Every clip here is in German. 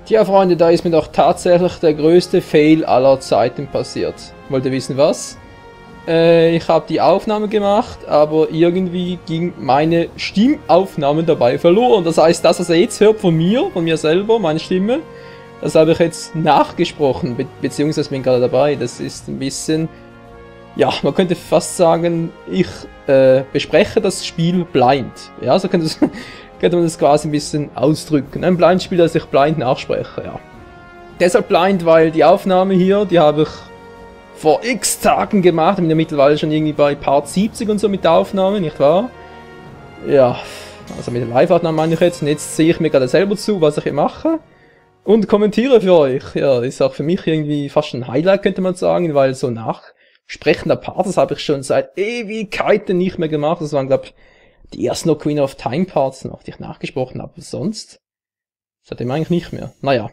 Tja, Freunde, da ist mir doch tatsächlich der größte Fail aller Zeiten passiert. Wollt ihr wissen, was? Ich habe die Aufnahme gemacht, aber irgendwie ging meine Stimmaufnahme dabei verloren. Das heißt, das, was ihr jetzt hört von mir selber, meine Stimme, das habe ich jetzt nachgesprochen, beziehungsweise bin gerade dabei. Das ist ein bisschen, ja, man könnte fast sagen, ich bespreche das Spiel blind. Ja, so könnte man das quasi ein bisschen ausdrücken. Ein Blindspiel, das ich blind nachspreche, ja. Deshalb blind, weil die Aufnahme hier, die habe ich vor x Tagen gemacht. Ich bin ja mittlerweile schon irgendwie bei Part 70 und so mit der Aufnahme, nicht wahr? Ja, also mit der Live-Aufnahme meine ich jetzt. Und jetzt sehe ich mir gerade selber zu, was ich hier mache. Und kommentiere für euch. Ja, ist auch für mich irgendwie fast ein Highlight, könnte man sagen, weil so nachsprechender Part, das habe ich schon seit Ewigkeiten nicht mehr gemacht. Das waren, glaube ich, die ersten Ocarina of Time Parts noch, die ich nachgesprochen habe. Sonst seitdem eigentlich nicht mehr. Naja.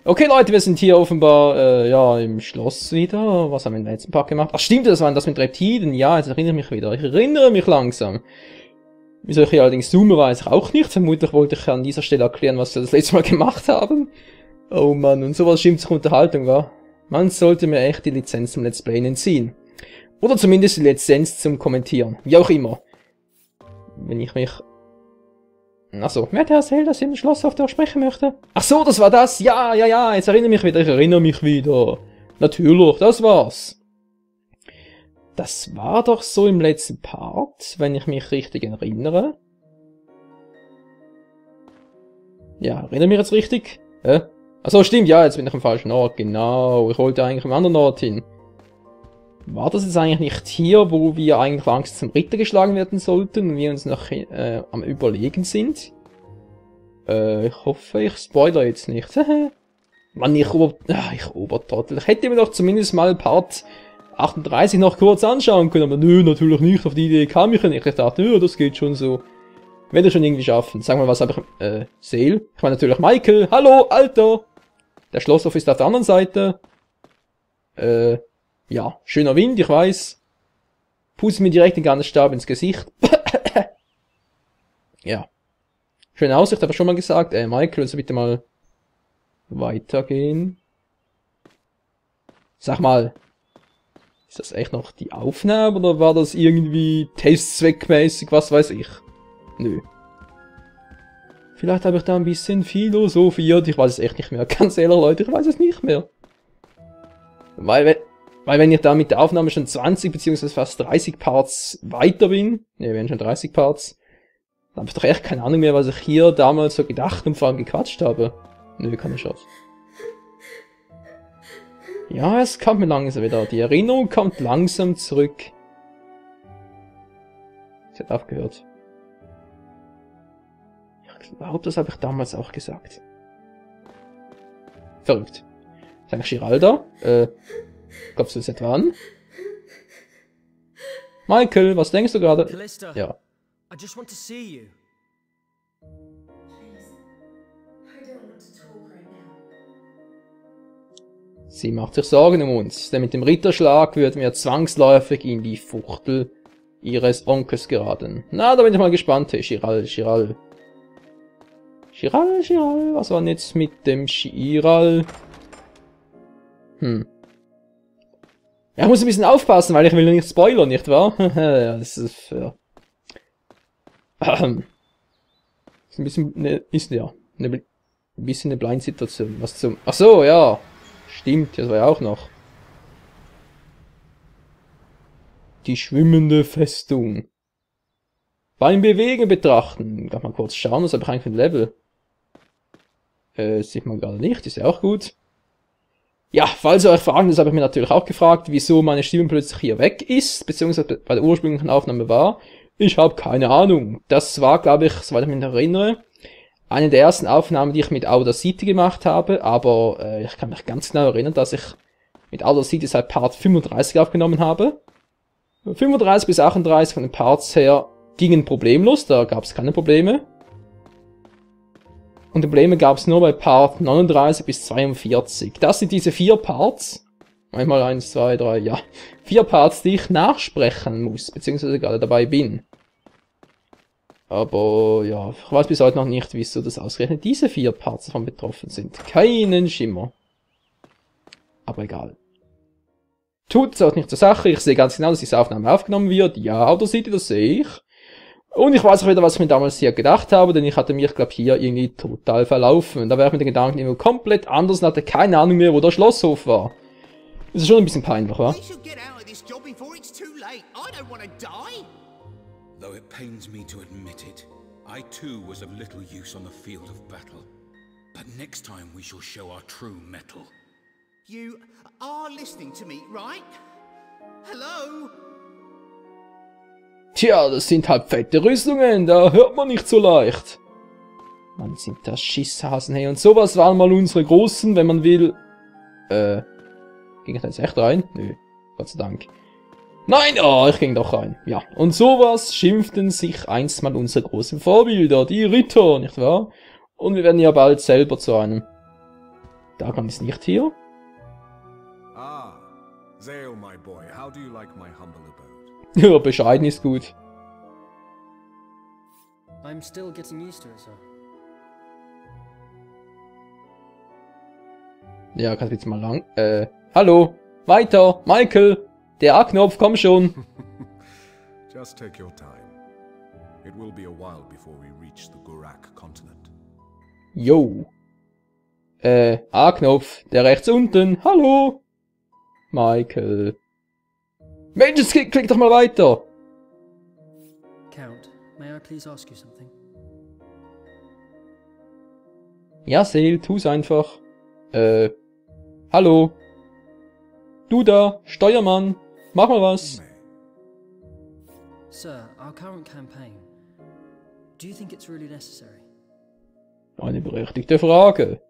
Okay, Leute, wir sind hier offenbar, ja, im Schloss wieder. Was haben wir im letzten Part gemacht? Ach, stimmt, das war das mit Reptilien. Ja, jetzt erinnere ich mich wieder. Ich erinnere mich langsam. Wieso ich hier allerdings zoome, weiß ich auch nicht. Vermutlich wollte ich an dieser Stelle erklären, was wir das letzte Mal gemacht haben. Oh Mann, und sowas stimmt sich Unterhaltung, wa? Man sollte mir echt die Lizenz zum Let's Playen entziehen. Oder zumindest die Lizenz zum Kommentieren. Wie auch immer. Wenn ich mich... Achso, wer hat erzählt, dass ich im Schloss auf der sprechen möchte? Ach so, das war das! Ja, jetzt erinnere mich wieder, ich erinnere mich wieder. Natürlich, das war's. Das war doch so im letzten Part, wenn ich mich richtig erinnere. Ja, erinnere mich jetzt richtig? Achso, stimmt, ja, jetzt bin ich am falschen Ort, genau. Ich wollte eigentlich am anderen Ort hin. War das jetzt eigentlich nicht hier, wo wir eigentlich langsam zum Ritter geschlagen werden sollten und wir uns noch am Überlegen sind? Ich hoffe, ich spoilere jetzt nicht. Mann, ich Obertrottel. Ich hätte mir doch zumindest mal Part 38 noch kurz anschauen können, aber nö, natürlich nicht. Auf die Idee kam ich nicht. Ich dachte, nö, das geht schon so. Werde ich schon irgendwie schaffen. Sag mal, was habe ich, Sale? Ich meine natürlich Michael. Hallo, Alter! Der Schlosshof ist auf der anderen Seite. Ja, schöner Wind, ich weiß. Pustet mir direkt den ganzen Stab ins Gesicht. Ja. Schöne Aussicht, habe ich schon mal gesagt. Michael, willst du bitte mal weitergehen? Sag mal, ist das echt noch die Aufnahme oder war das irgendwie testzweckmäßig, was weiß ich? Nö. Vielleicht habe ich da ein bisschen philosophiert, ich weiß es echt nicht mehr. Ganz ehrlich, Leute, ich weiß es nicht mehr. Weil wenn ich da mit der Aufnahme schon 20 bzw. fast 30 Parts weiter bin, ne, wir werden schon 30 Parts, dann habe ich doch echt keine Ahnung mehr, was ich hier damals so gedacht und vor allem gequatscht habe. Nö, keine Chance. Ja, es kommt mir langsam wieder. Die Erinnerung kommt langsam zurück. Sie hat aufgehört. Ich glaube, das habe ich damals auch gesagt. Verrückt. Sag Giralda, glaubst du das etwa an? Michael, was denkst du gerade? Callista, Ja. I just want to see you. Please, I don't want to talk right now. Sie macht sich Sorgen um uns, denn mit dem Ritterschlag würden wir zwangsläufig in die Fuchtel ihres Onkels geraten. Na, da bin ich mal gespannt. Hey, Chiral, was war denn jetzt mit dem Chiral? Ja, ich muss ein bisschen aufpassen, weil ich will nicht spoilern, nicht wahr? Ja, das ist, ja. Ist ein bisschen, ne, ist ja, ein bisschen eine Blindsituation. Was zum, ach so, ja. Stimmt, das war ja auch noch. Die schwimmende Festung. Beim Bewegen betrachten. Kann mal kurz schauen, was habe ich eigentlich für ein Level? Sieht man gerade nicht, ist ja auch gut. Ja, falls ihr euch fragen, das habe ich mir natürlich auch gefragt, wieso meine Stimme plötzlich hier weg ist, beziehungsweise bei der ursprünglichen Aufnahme war. Ich habe keine Ahnung. Das war, glaube ich, soweit ich mich erinnere, eine der ersten Aufnahmen, die ich mit Audacity gemacht habe, aber ich kann mich ganz genau erinnern, dass ich mit Audacity seit Part 35 aufgenommen habe. 35 bis 38 von den Parts her gingen problemlos, da gab es keine Probleme. Und Probleme gab es nur bei Part 39 bis 42. Das sind diese 4 Parts. Einmal 1, 2, 3, ja. 4 Parts, die ich nachsprechen muss, beziehungsweise gerade dabei bin. Aber ja, ich weiß bis heute noch nicht, wieso das ausgerechnet diese 4 Parts davon betroffen sind. Keinen Schimmer. Aber egal. Tut es auch nicht zur Sache. Ich sehe ganz genau, dass diese Aufnahme aufgenommen wird. Ja, oder seht ihr, das sehe ich. Und ich weiß auch wieder, was ich mir damals hier gedacht habe, denn ich hatte mich, glaube ich, hier irgendwie total verlaufen. Da war ich mit den Gedanken immer komplett anders und hatte keine Ahnung mehr, wo der Schlosshof war. Das ist schon ein bisschen peinlich, wa? Though it pains me to admit it, I too was of little use on the field of battle. But next time we shall show our true mettle. You are listening to me, right? Hello? Tja, das sind halt fette Rüstungen, da hört man nicht so leicht. Mann, sind das Schisshasen, hey. Und sowas waren mal unsere Großen, wenn man will. Ging ich da jetzt echt rein? Nö, Gott sei Dank. Nein, oh, ich ging doch rein. Ja, und sowas schimpften sich einst mal unsere großen Vorbilder, die Ritter, nicht wahr? Und wir werden ja bald selber zu einem. Daran ist nicht hier. Ah, Zale, my boy, how do you like my humble abode? Ja, bescheiden ist gut. I'm still getting used to it, sir. Ja, kannst jetzt mal lang. Hallo, weiter, Michael. Der A-Knopf, komm schon. Just take your time. It will be a while before we reach the Gurak continent. Yo. A-Knopf, der rechts unten. Hallo. Michael. Mensch, jetzt klick doch mal weiter. Count, may I please ask you something? Ja, Seel, tu's einfach. Hallo. Du da, Steuermann. Mach mal was. Sir, our current campaign. Do you think it's really necessary? Eine berechtigte Frage.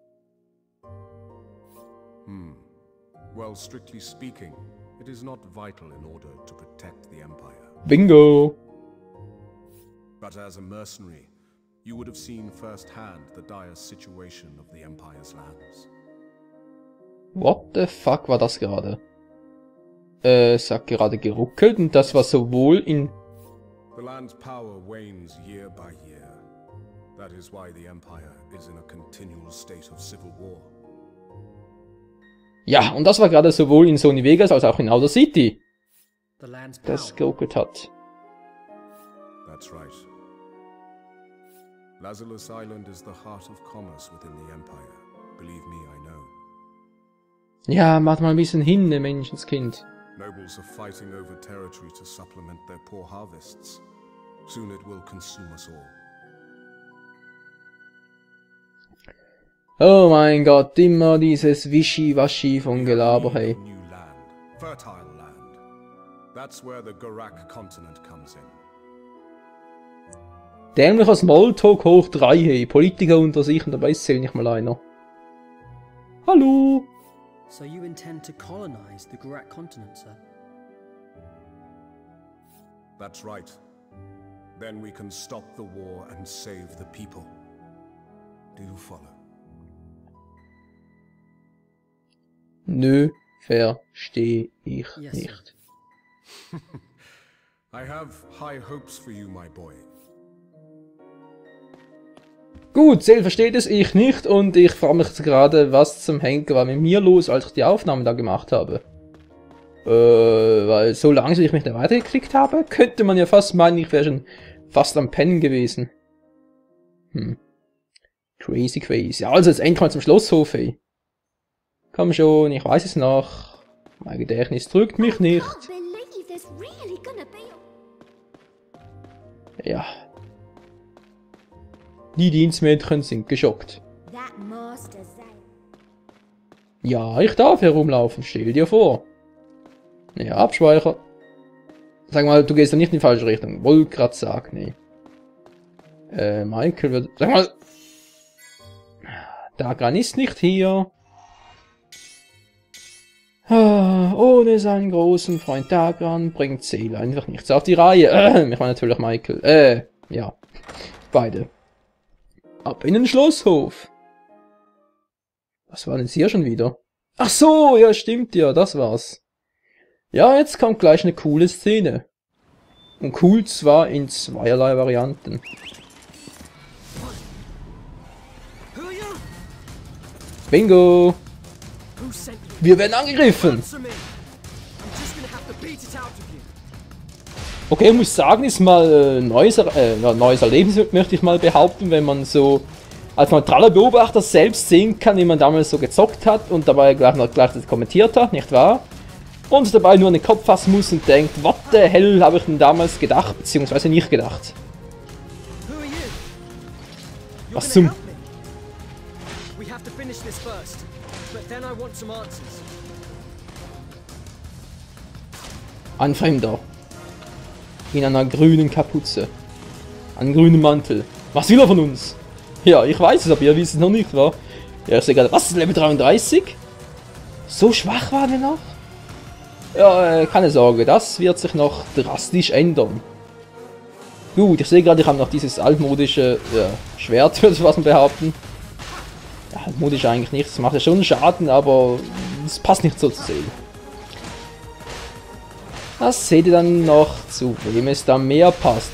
Well, strictly speaking, it is not vital in order to protect the Empire. Bingo. But as a mercenary, you would have seen firsthand the dire situation of the Empire's lands. What the fuck war das gerade? Es hat gerade geruckelt und das war sowohl in... The land's power wanes year by year. That is why the Empire is in a continual state of civil war. Ja, und das war gerade sowohl in Sony Vegas als auch in Outer City, The land's das power. geruckelt hat. That's right. Lazarus Island is the heart of commerce within the Empire. Believe me, I know. Ja, mach mal ein bisschen hin, ne Menschenskind. Nobles are fighting over territory to supplement their poor harvests. Soon it will consume us all. Oh mein Gott, immer dieses Wischi-Waschi von Gelaber, hey. New land, fertile land. That's where the Gurak continent comes in. Dämlicher Smalltalk hoch 3, hey. Politiker unter sich und dabei zählt nicht mal einer. Hallo. So you intend to colonize the Gurak continent, sir? That's right. Then we can stop the war and save the people. Do you follow? Nö, verstehe ich Yes, nicht. I have high hopes for you, my boy. Gut, Seel versteht es, ich nicht und ich frage mich gerade, was zum Henker war mit mir los, als ich die Aufnahmen da gemacht habe. Weil so langsam ich mich da weitergeklickt habe, könnte man ja fast meinen, ich wäre schon fast am Pennen gewesen. Crazy, crazy. Also jetzt endlich mal zum Schlosshof, ey. Komm schon, ich weiß es noch. Mein Gedächtnis drückt mich nicht. Can't believe there's really gonna be. Ja. Die Dienstmädchen sind geschockt. That Master Zale. Ja, ich darf herumlaufen, stell dir vor. Ja, abspeichern. Sag mal, du gehst da nicht in die falsche Richtung. Wollte grad sagen, nee. Michael wird... Sag mal... Dagran ist nicht hier. Ohne seinen großen Freund Dagran bringt Zale einfach nichts auf die Reihe. Ich meine natürlich Michael. Ja. Beide. Ab in den Schlosshof. Was war denn jetzt hier schon wieder? Ach so, ja stimmt ja, das war's. Ja, jetzt kommt gleich eine coole Szene. Und cool zwar in zweierlei Varianten. Who are you? Bingo! Who sent you? Wir werden angegriffen! Answer me. I'm just gonna have to beat it out of you. Okay, ich muss sagen, ist mal neues Erlebnis, möchte ich mal behaupten, wenn man so als neutraler Beobachter selbst sehen kann, wie man damals so gezockt hat und dabei gleich das kommentiert hat, nicht wahr? Und dabei nur an den Kopf fassen muss und denkt, what the hell habe ich denn damals gedacht, beziehungsweise nicht gedacht. Who are you? You're Was gonna zum... help me. We have to finish this first. But then I want some answers. Ein Fremder. In einer grünen Kapuze. Einen grünen Mantel. Was will er von uns? Ja, ich weiß es, aber ihr wisst es noch nicht, wa? Ja, ich sehe gerade, was ist Level 33? So schwach waren wir noch? Ja, keine Sorge, das wird sich noch drastisch ändern. Gut, ich sehe gerade, ich habe noch dieses altmodische Schwert, würde ich was behaupten. Ja, altmodisch eigentlich nicht, das macht ja schon Schaden, aber es passt nicht so zu sehen. Das seht ihr dann noch, zu wem es da mehr passt.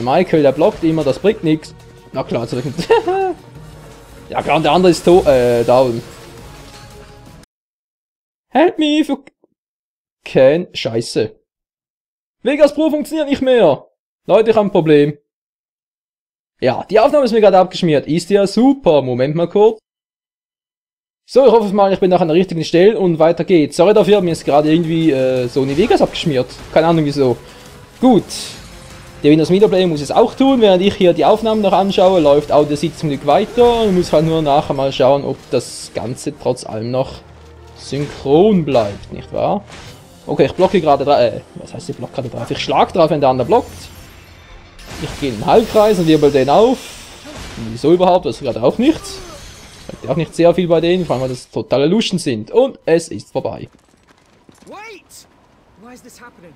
Michael, der blockt immer, das bringt nichts. Na klar, zurück. Ja klar, und der andere ist down. Help me für... Scheiße. Vegas Pro funktioniert nicht mehr. Leute, ich habe ein Problem. Ja, die Aufnahme ist mir gerade abgeschmiert. Ist ja super. Moment mal kurz. So, ich hoffe mal, ich bin noch an der richtigen Stelle und weiter geht's. Sorry dafür, mir ist gerade irgendwie Sony Vegas abgeschmiert. Keine Ahnung wieso. Gut. Der Windows Media Player muss es auch tun, während ich hier die Aufnahmen noch anschaue, läuft Audacity zum Glück weiter und muss halt nur nachher mal schauen, ob das Ganze trotz allem noch synchron bleibt, nicht wahr? Okay, ich blocke gerade drauf, was heißt ich blocke gerade drauf? Ich schlage drauf, wenn der andere blockt. Ich gehe in den Halbkreis und wirbel den auf. Wieso überhaupt? Das ist gerade auch nichts. Auch nicht sehr viel bei denen, vor allem weil das totale Luschen sind. Und es ist vorbei. Wait! Why is this happening?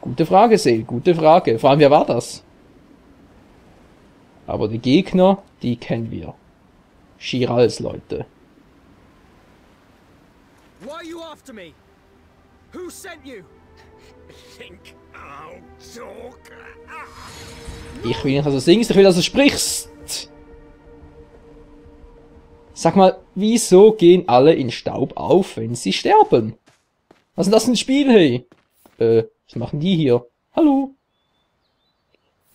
Gute Frage, Seel, gute Frage. Vor allem, wer war das? Aber die Gegner, die kennen wir. Shirals Leute. Why are you after me? Who sent you? Think I'll talk. Ich will nicht, dass du singst, ich will, dass du sprichst. Sag mal, wieso gehen alle in Staub auf, wenn sie sterben? Was ist denn das für ein Spiel, hey? Was machen die hier? Hallo?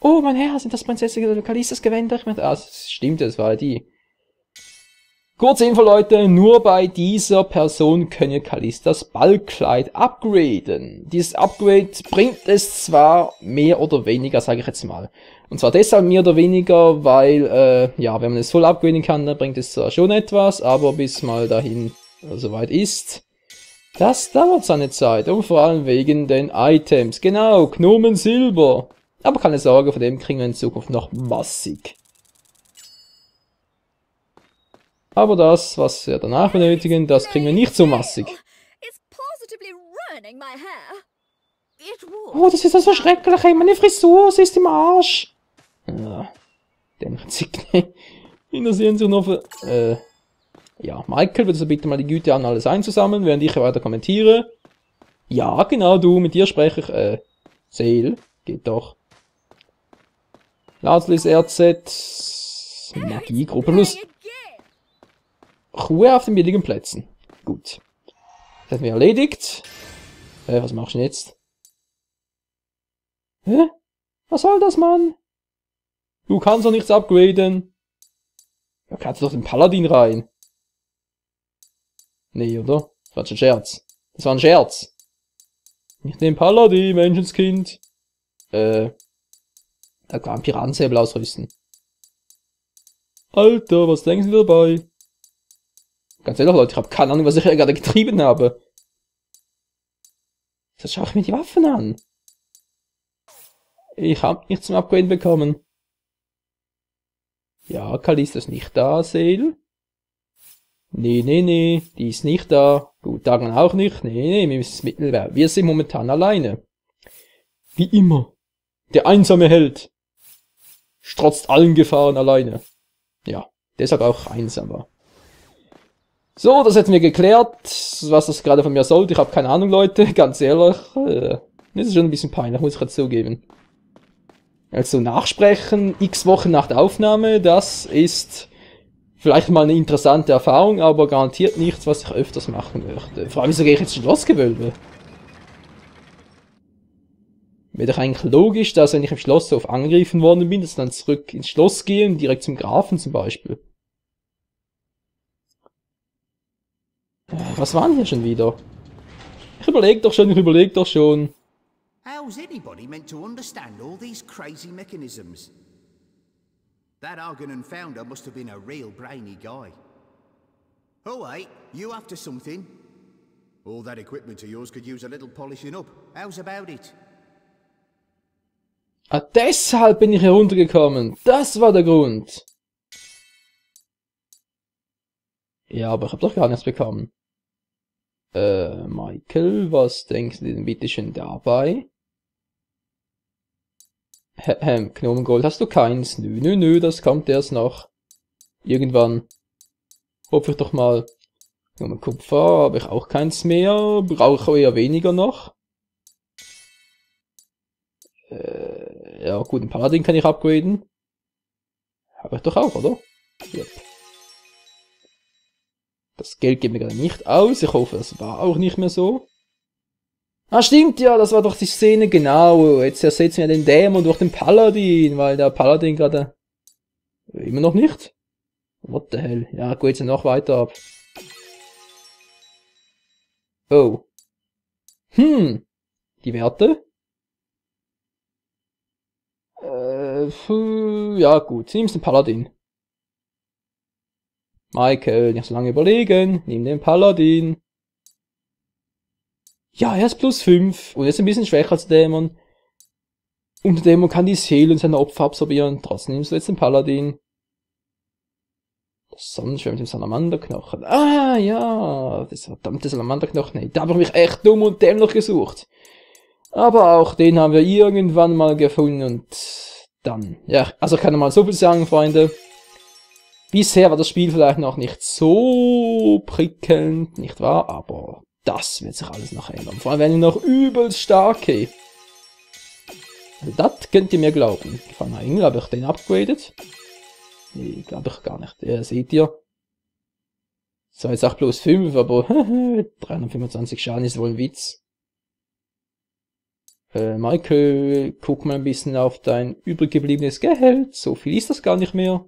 Oh, mein Herr, sind das Prinzessin Kalistas Gewänder? Ich meine, das stimmt, das war die. Kurze Info, Leute, nur bei dieser Person könnt ihr Kalistas Ballkleid upgraden. Dieses Upgrade bringt es zwar mehr oder weniger, sage ich jetzt mal. Und zwar deshalb mehr oder weniger, weil, ja, wenn man es voll upgraden kann, dann bringt es zwar schon etwas, aber bis mal dahin soweit ist, das dauert seine Zeit. Und vor allem wegen den Items. Genau, Gnomen Silber. Aber keine Sorge, von dem kriegen wir in Zukunft noch massig. Aber das, was wir danach benötigen, das kriegen wir nicht so massig. It's positively ruining my hair. It would. Oh, das ist so schrecklich, ey. Meine Frisur, sie ist im Arsch. Ja, den Zickne. Interessieren sich noch für... ja, Michael, würdest du bitte mal die Güte an, alles einzusammeln, während ich weiter kommentiere? Ja, genau, du, mit dir spreche ich, Seel, geht doch. Lazarus RZ... Magiegruppe plus... Ruhe auf den billigen Plätzen. Gut. Das haben wir erledigt. Was machst du denn jetzt? Hä? Was soll das, Mann? Du kannst doch nichts upgraden. Da kannst du doch den Paladin rein. Nee, oder? Das war ein Scherz. Das war ein Scherz. Nicht den Paladin, Menschenskind. Da kann ein Piratensäbel ausrüsten. Alter, was denken Sie dabei? Ganz ehrlich, Leute, ich habe keine Ahnung, was ich hier gerade getrieben habe. Jetzt schaue ich mir die Waffen an. Ich habe nichts zum Upgraden bekommen. Ja, Kalista ist nicht da, Seel. Nee, die ist nicht da. Gut, Dagon auch nicht. Nee, wir sind momentan alleine. Wie immer. Der einsame Held. Strotzt allen Gefahren alleine. Ja, deshalb auch einsamer. So, das hätten wir geklärt, was das gerade von mir sollte. Ich habe keine Ahnung, Leute, ganz ehrlich. Das ist schon ein bisschen peinlich, muss ich jetzt zugeben. Also nachsprechen, x Wochen nach der Aufnahme, das ist vielleicht mal eine interessante Erfahrung, aber garantiert nichts, was ich öfters machen möchte. Vor allem, wieso gehe ich jetzt ins Schlossgewölbe? Wäre doch eigentlich logisch, dass wenn ich im Schlosshof angegriffen worden bin, dass ich dann zurück ins Schloss gehe und direkt zum Grafen zum Beispiel. Was war denn hier schon wieder? Ich überleg doch schon. How's anybody meant to understand all these crazy mechanisms? That Argonan founder must have been a real brainy guy. Oh wait, you after something? All that equipment of yours could use a little polishing up. How's about it? Ah, deshalb bin ich heruntergekommen. Das war der Grund. Ja, aber ich habe doch gar nichts bekommen. Michael, was denkst du denn bitte schön dabei? Gnomengold, hast du keins? Nö, das kommt erst noch. Irgendwann. Hoffe ich doch mal. Gnomenkupfer habe ich auch keins mehr. Brauche eher weniger noch. Ja gut, ein Paladin kann ich upgraden. Habe ich doch auch, oder? Yep. Das Geld geht mir gerade nicht aus. Ich hoffe, das war auch nicht mehr so. Ah, stimmt ja, das war doch die Szene, genau. Jetzt ersetzen wir den Dämon durch den Paladin, weil der Paladin gerade... Immer noch nicht? What the hell? Ja, geht jetzt noch weiter ab. Oh. Die Werte? Ja gut, nimmst den Paladin. Michael, nicht so lange überlegen, nimm den Paladin. Ja, er ist plus 5 und er ist ein bisschen schwächer als der Dämon. Und der Dämon kann die Seelen seiner Opfer absorbieren, trotzdem nimmst du jetzt den Paladin. Das Sonnenschwert mit dem Salamanderknochen. Ah, ja, das verdammte Salamanderknochen. Nee, da habe ich mich echt dumm und dämlich gesucht. Aber auch den haben wir irgendwann mal gefunden und dann, ja, also kann ich mal so viel sagen, Freunde. Bisher war das Spiel vielleicht noch nicht so prickelnd, nicht wahr? Aber das wird sich alles noch ändern. Vor allem werden wir noch übelst starke. Also das könnt ihr mir glauben. Gefangener Engel, habe ich den upgraded? Nee, glaube ich gar nicht. Ja, seht ihr. So, jetzt auch plus 5, aber 325 Schaden ist wohl ein Witz. Michael, guck mal ein bisschen auf dein übrig gebliebenes Gehalt. So viel ist das gar nicht mehr.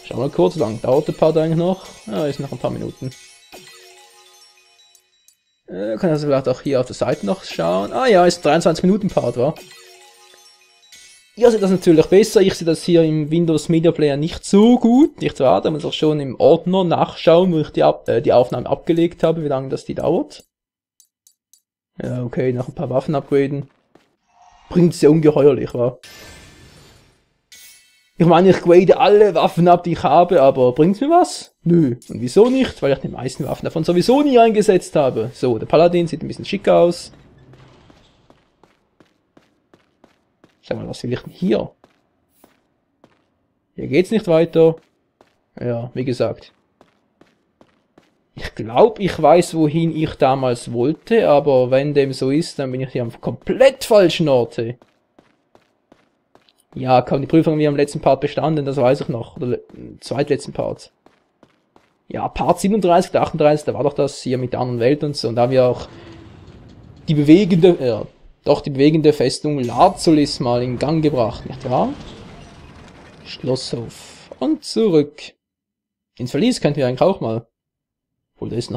Schau mal kurz, lang dauert der Part eigentlich noch. Ja, ist noch ein paar Minuten. Kann also vielleicht auch hier auf der Seite noch schauen. Ah ja, ist 23 Minuten Part, wa? Ihr seht das natürlich besser. Ich sehe das hier im Windows Media Player nicht so gut, nicht wahr? Da muss ich auch schon im Ordner nachschauen, wo ich die Aufnahme abgelegt habe, wie lange das die dauert. Ja, okay, noch ein paar Waffen upgraden. Bringt sehr ungeheuerlich, wa? Ich meine, ich grade alle Waffen ab, die ich habe, aber bringt's mir was? Nö. Und wieso nicht? Weil ich die meisten Waffen davon sowieso nie eingesetzt habe. So, der Paladin sieht ein bisschen schick aus. Sag mal, was will ich denn hier? Hier geht's nicht weiter. Ja, wie gesagt. Ich glaube, ich weiß, wohin ich damals wollte, aber wenn dem so ist, dann bin ich hier am komplett falschen Orte. Ja, komm, die Prüfung haben wir am letzten Part bestanden, das weiß ich noch. Oder zweitletzten Part. Ja, Part 37, der 38, da war doch das hier mit der anderen Welt und so. Und da haben wir auch die bewegende, die bewegende Festung Lazulis mal in Gang gebracht, nicht wahr? Schlosshof. Und zurück. Ins Verlies könnten wir eigentlich auch mal. Obwohl, da ist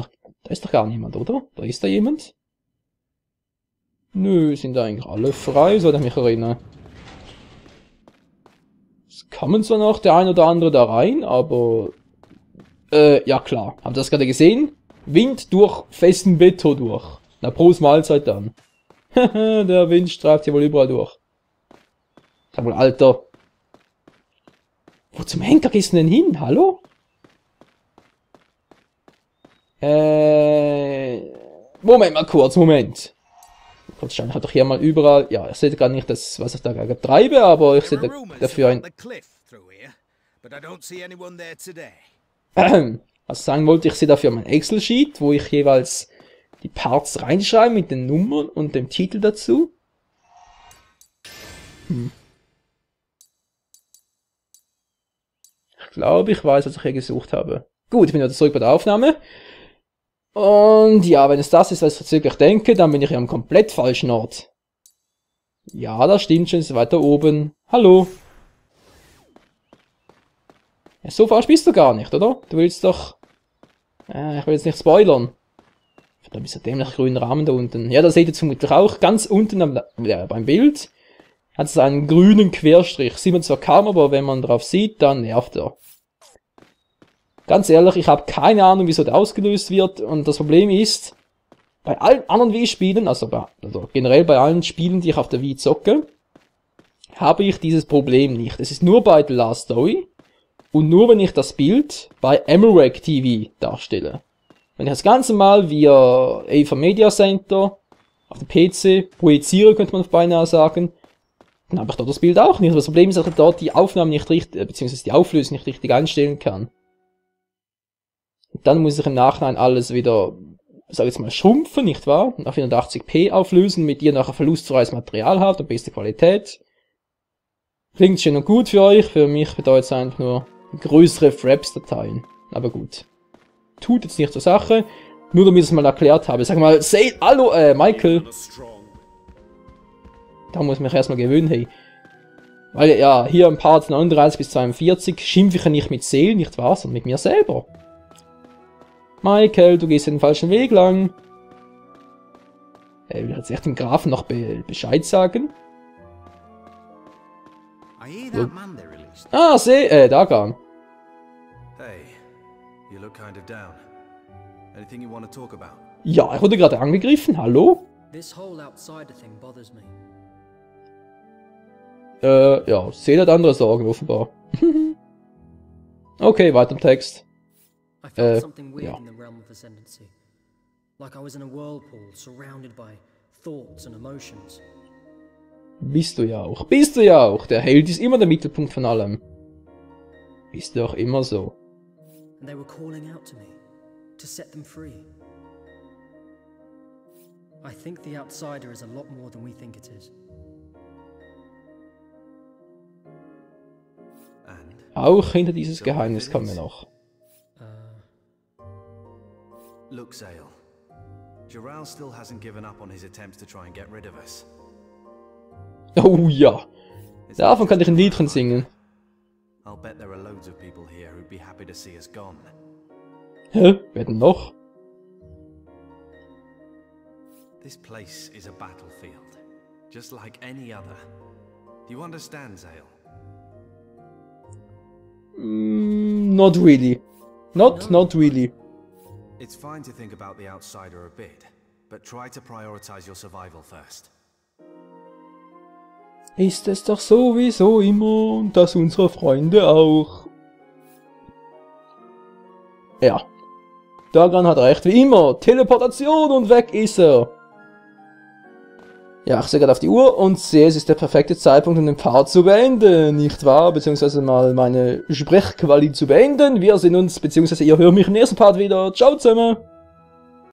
doch gar niemand, oder? Da ist da jemand? Nö, sind da eigentlich alle frei, soll ich mich erinnern. Es kommen zwar noch der ein oder andere da rein, aber... ja klar. Habt ihr das gerade gesehen? Wind durch festen Beton durch. Na, Prost Mahlzeit dann. Der Wind streift hier wohl überall durch. Sag mal, Alter. Wo zum Henker gehst du denn hin? Hallo? Moment mal kurz, Moment. Kurz schauen, ich habe doch hier mal überall... Ja, ich sehe gar nicht, was ich da gerade treibe, aber ich sehe dafür ein... but I don't see anyone there today. Also sagen wollte, ich sehe dafür mein Excel-Sheet, wo ich jeweils die Parts reinschreibe mit den Nummern und dem Titel dazu. Ich glaube, ich weiß, was ich hier gesucht habe. Gut, ich bin wieder zurück bei der Aufnahme. Und ja, wenn es das ist, was ich wirklich denke, dann bin ich ja am komplett falschen Ort. Ja, das stimmt schon, ist weiter oben. Hallo. Ja, so falsch bist du gar nicht, oder? Du willst doch... ich will jetzt nicht spoilern. Da ist ein dämlich grüner Rahmen da unten. Ja, da seht ihr vermutlich auch ganz unten beim Bild. Hat es einen grünen Querstrich. Sieht man zwar kaum, aber wenn man drauf sieht, dann nervt er. Ganz ehrlich, ich habe keine Ahnung, wieso der ausgelöst wird. Und das Problem ist, bei allen anderen Wii-Spielen, also generell bei allen Spielen, die ich auf der Wii zocke, habe ich dieses Problem nicht. Es ist nur bei The Last Story und nur, wenn ich das Bild bei Emmerich TV darstelle. Wenn ich das Ganze mal via Ava Media Center auf dem PC projiziere, könnte man beinahe sagen, dann habe ich dort das Bild auch nicht. Das Problem ist, dass ich dort die Aufnahme nicht richtig, beziehungsweise die Auflösung nicht richtig einstellen kann. Und dann muss ich im Nachhinein alles wieder, sag ich jetzt mal, schrumpfen, nicht wahr? Und auf 480p auflösen, mit ihr nachher verlustfreies Material habt und beste Qualität. Klingt schön und gut für euch, für mich bedeutet es einfach nur größere Fraps-Dateien. Aber gut. Tut jetzt nicht zur Sache, nur damit ich es mal erklärt habe. Sag mal, hallo, Michael. Da muss ich mich erstmal gewöhnen, hey. Weil ja, hier im Part 39 bis 42 schimpfe ich ja nicht mit Seelen, nicht wahr, sondern mit mir selber. Michael, du gehst den falschen Weg lang. Will jetzt echt dem Grafen noch Bescheid sagen? Ah, Dagan. Hey, you look kind of down. Anything you want to talk about? Ja, ich wurde gerade angegriffen, hallo? This whole outsider thing bothers me. Ja, Seele hat andere Sorgen, offenbar. Okay, weiter im Text. I felt something weird ja. in the realm of ascendancy. Like I was in a whirlpool, surrounded by thoughts and emotions. Bist du ja auch. Bist du ja auch. Der Held ist immer der Mittelpunkt von allem. Bist du auch immer so. And they were calling out to me, to set them free. I think the outsider is a lot more than we think it is. Auch hinter dieses Geheimnis kommen wir noch. Look, Zale. Jirao still hasn't given up on his attempts to try and get rid of us. Oh ja. Davon kann ich ein Liedchen singen. I'll bet there are loads of people here who'd be happy to see us gone. Hä? Wer denn noch? This place is a battlefield, just like any other. Do you understand, Zale? Not really. Not really. It's fine to think about the outsider a bit, but try to prioritize your survival first. Ist es doch sowieso immer und das unsere Freunde auch. Ja. Dagan hat recht, wie immer. Teleportation und weg ist er. Ja, ich sehe gerade auf die Uhr und sehe, es ist der perfekte Zeitpunkt, um den Part zu beenden, nicht wahr? Beziehungsweise mal meine Sprechqualität zu beenden. Wir sehen uns, beziehungsweise ihr hört mich im nächsten Part wieder. Ciao zusammen!